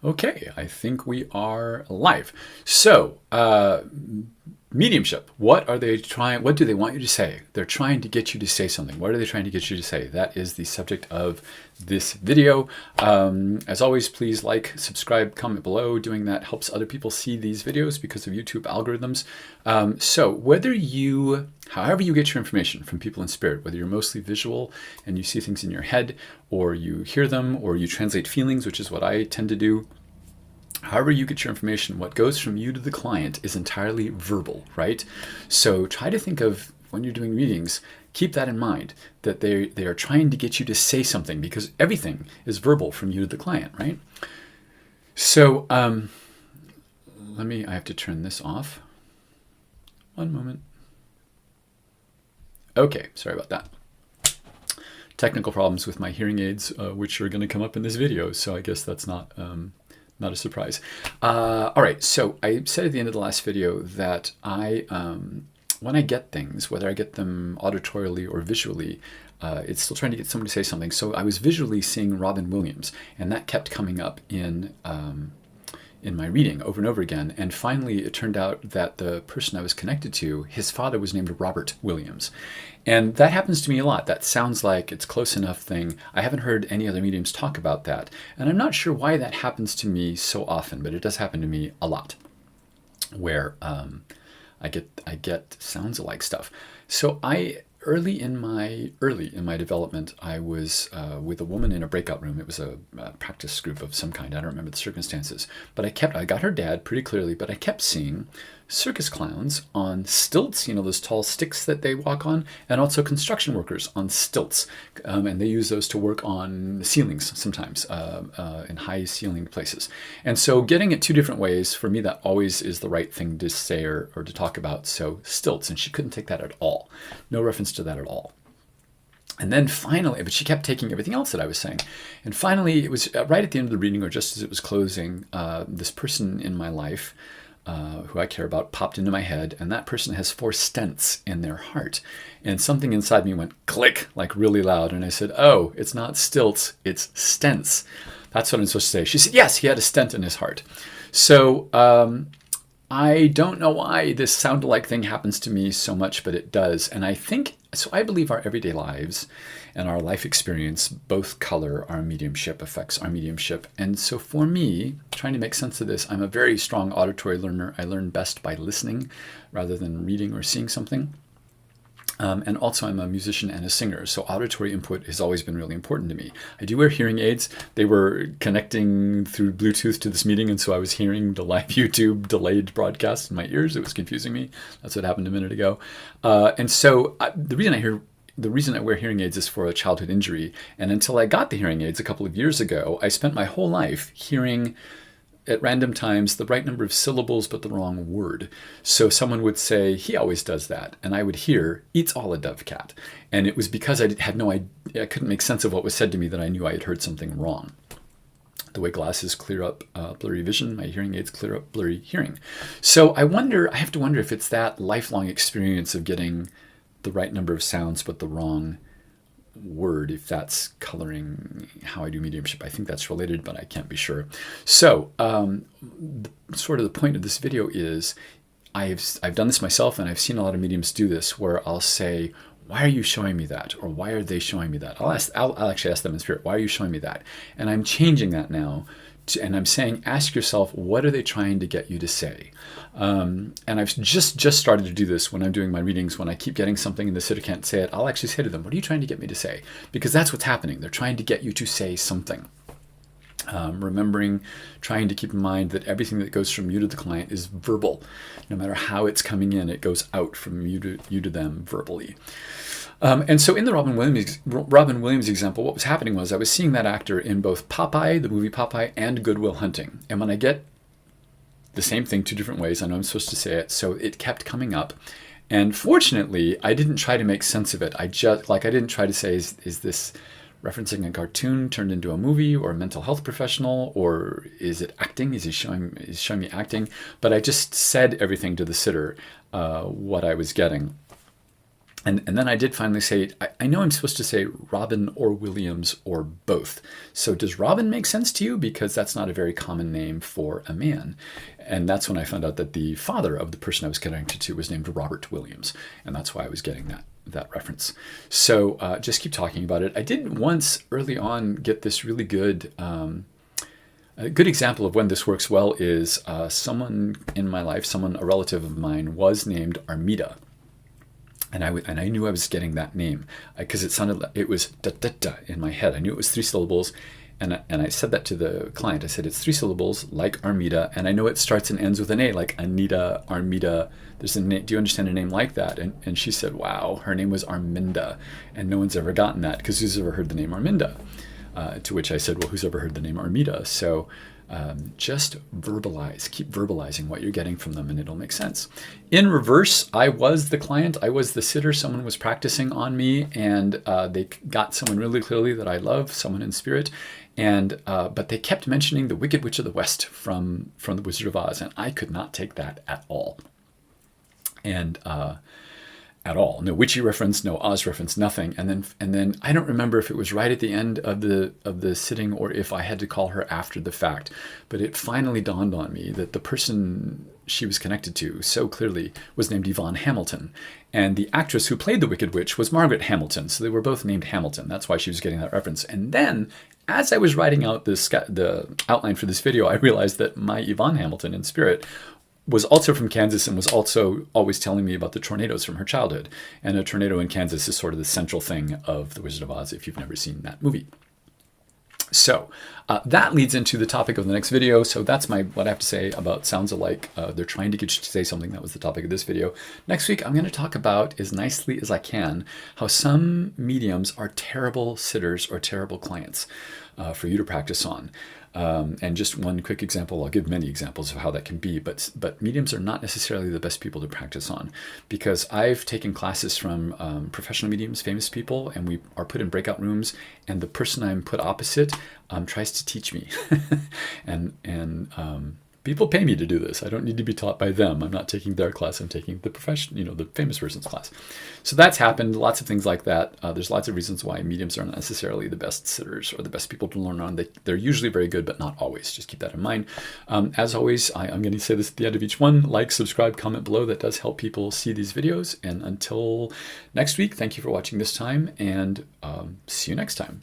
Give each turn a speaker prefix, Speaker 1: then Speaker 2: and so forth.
Speaker 1: Okay, I think we are live. So, mediumship. What are they trying? What do they want you to say? They're trying to get you to say something. What are they trying to get you to say? That is the subject of this video. As always, please like, subscribe, comment below. Doing that helps other people see these videos because of YouTube algorithms. So, however you get your information from people in spirit, whether you're mostly visual and you see things in your head, or you hear them, or you translate feelings, which is what I tend to do. However you get your information, what goes from you to the client is entirely verbal, right? So try to think of, when you're doing readings, keep that in mind, that they are trying to get you to say something, because everything is verbal from you to the client, right? So I have to turn this off. One moment. Okay, sorry about that. Technical problems with my hearing aids, which are going to come up in this video, so I guess that's not a surprise. All right, so I said at the end of the last video that when I get things, whether I get them auditorially or visually, it's still trying to get someone to say something. So I was visually seeing Robin Williams, and that kept coming up in my reading over and over again. And finally, it turned out that the person I was connected to, his father was named Robert Williams. And that happens to me a lot. That sounds like it's close enough thing. I haven't heard any other mediums talk about that. And I'm not sure why that happens to me so often, but it does happen to me a lot, where I get sounds alike stuff. So early in my development, I was with a woman in a breakout room. It was a practice group of some kind. I don't remember the circumstances, but I got her dad pretty clearly, but I kept seeing circus clowns on stilts, those tall sticks that they walk on, and also construction workers on stilts. And they use those to work on ceilings sometimes, in high ceiling places. And so getting it two different ways, for me, that always is the right thing to say or to talk about. So stilts, and she couldn't take that at all. No reference to that at all. And then finally, but she kept taking everything else that I was saying. And finally, it was right at the end of the reading, or just as it was closing, this person in my life, who I care about, popped into my head, and that person has 4 stents in their heart. And something inside me went click, like really loud. And I said, oh, it's not stilts, it's stents. That's what I'm supposed to say. She said, yes, he had a stent in his heart. So I don't know why this sound-alike thing happens to me so much, but it does. And I believe our everyday lives and our life experience both color our mediumship, affects our mediumship. And so for me, trying to make sense of this, I'm a very strong auditory learner. I learn best by listening rather than reading or seeing something. And also I'm a musician and a singer, so auditory input has always been really important to me. I do wear hearing aids. They were connecting through Bluetooth to this meeting, and so I was hearing the live YouTube delayed broadcast in my ears. It was confusing me. That's what happened a minute ago. And so the reason I wear hearing aids is for a childhood injury. And until I got the hearing aids a couple of years ago, I spent my whole life hearing at random times the right number of syllables but the wrong word. So someone would say, he always does that, and I would hear, eats all a dove-cat. And it was because I had no idea, I couldn't make sense of what was said to me, that I knew I had heard something wrong. The way glasses clear up blurry vision, my hearing aids clear up blurry hearing. So I have to wonder if it's that lifelong experience of getting the right number of sounds but the wrong word, if that's coloring how I do mediumship. I think that's related, but I can't be sure. So sort of the point of this video is I've done this myself, and I've seen a lot of mediums do this, where I'll say, why are you showing me that? Or why are they showing me that? I'll actually ask them in spirit, why are you showing me that? And I'm changing that now. And I'm saying, ask yourself, what are they trying to get you to say? And I've just started to do this when I'm doing my readings. When I keep getting something and the sitter can't say it, I'll actually say to them, what are you trying to get me to say? Because that's what's happening. They're trying to get you to say something. Trying to keep in mind that everything that goes from you to the client is verbal. No matter how it's coming in, it goes out from you to them verbally. And so in the Robin Williams example, what was happening was I was seeing that actor in both Popeye, the movie Popeye, and Good Will Hunting. And when I get the same thing 2 different ways, I know I'm supposed to say it, so it kept coming up. And fortunately, I didn't try to make sense of it. I didn't try to say, is this referencing a cartoon turned into a movie, or a mental health professional, or is it acting? Is he showing me acting? But I just said everything to the sitter, what I was getting. And then I did finally say, I know I'm supposed to say Robin or Williams or both. So does Robin make sense to you? Because that's not a very common name for a man. And that's when I found out that the father of the person I was connected to was named Robert Williams. And that's why I was getting that reference. So just keep talking about it. I did once early on get this really good, a good example of when this works well is someone in my life, a relative of mine was named Armida. And I knew I was getting that name because it was da da da in my head. I knew it was 3 syllables, and I said that to the client. I said it's 3 syllables like Armida, and I know it starts and ends with an A, like Anita, Armida. There's a name. Do you understand a name like that? And she said, wow, her name was Arminda, and no one's ever gotten that because who's ever heard the name Arminda? To which I said, well, who's ever heard the name Armida? So just verbalize, keep verbalizing what you're getting from them and it'll make sense. In reverse, I was the client, I was the sitter, someone was practicing on me and they got someone really clearly that I love, someone in spirit, and but they kept mentioning the Wicked Witch of the West from the Wizard of Oz, and I could not take that at all. And at all. No witchy reference, no Oz reference, nothing. And then I don't remember if it was right at the end of the sitting or if I had to call her after the fact. But it finally dawned on me that the person she was connected to so clearly was named Yvonne Hamilton. And the actress who played the Wicked Witch was Margaret Hamilton. So they were both named Hamilton. That's why she was getting that reference. And then as I was writing out the outline for this video, I realized that my Yvonne Hamilton in spirit was also from Kansas and was also always telling me about the tornadoes from her childhood. And a tornado in Kansas is sort of the central thing of The Wizard of Oz if you've never seen that movie. So that leads into the topic of the next video. So that's what I have to say about sounds alike. They're trying to get you to say something. That was the topic of this video. Next week, I'm going to talk about, as nicely as I can, how some mediums are terrible sitters or terrible clients for you to practice on. And just one quick example, I'll give many examples of how that can be, but mediums are not necessarily the best people to practice on, because I've taken classes from professional mediums, famous people, and we are put in breakout rooms, and the person I'm put opposite tries to teach me. and people pay me to do this. I don't need to be taught by them. I'm not taking their class. I'm taking the the famous person's class. So that's happened. Lots of things like that. There's lots of reasons why mediums are not necessarily the best sitters or the best people to learn on. They're usually very good, but not always. Just keep that in mind. As always, I'm going to say this at the end of each one. Like, subscribe, comment below. That does help people see these videos. And until next week, thank you for watching this time, and see you next time.